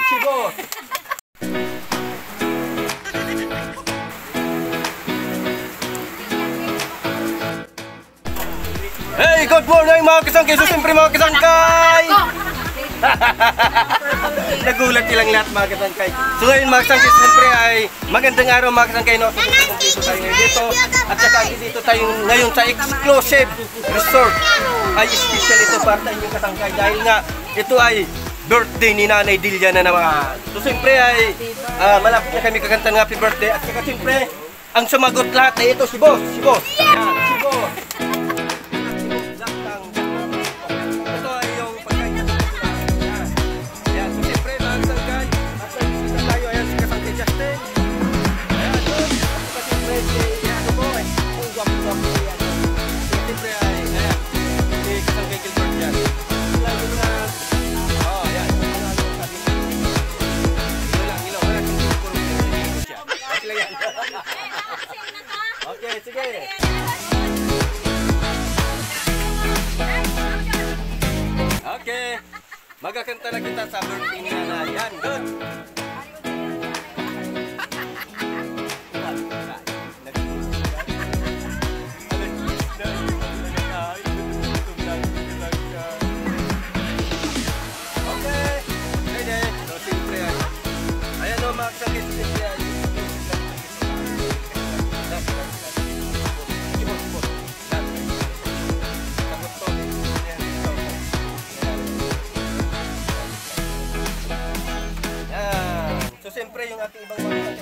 si boss. Hey, good morning mga kasangkay! So, siyempre mga kasangkay! Nagulat silang lahat mga kasangkay. So ngayon mga kasangkay, siyempre ay magandang araw mga kasangkay. No? So, dito tayo ngayon dito. At saka dito tayo ngayon sa exclusive resort. Ay special ito para sa inyong kasangkay. Dahil nga ito ay birthday ni Nanay Delia na naman. So siyempre ay malapit na kami kakanta ng happy birthday. At saka siyempre, ang sumagot lahat ay ito si boss. Si boss. Ayan, si boss. Okay, sige. Okay. Magkakanta na kita sa birthday niya na yan. Good. Okay. Ready. So, siyempre yan. Ayan o, mga kasakit. Siyempre yan. So siyempre yung ating ibang mga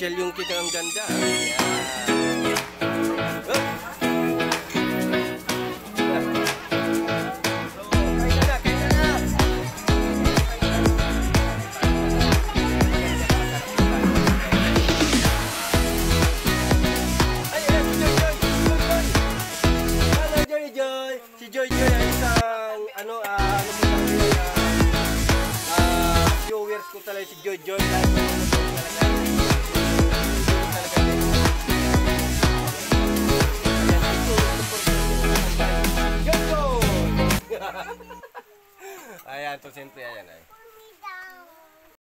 yung kita ang ganda. Si Joy Joy ay isang viewers ko talaga si Joy Joy. Ayan, to siyempre ayan ay.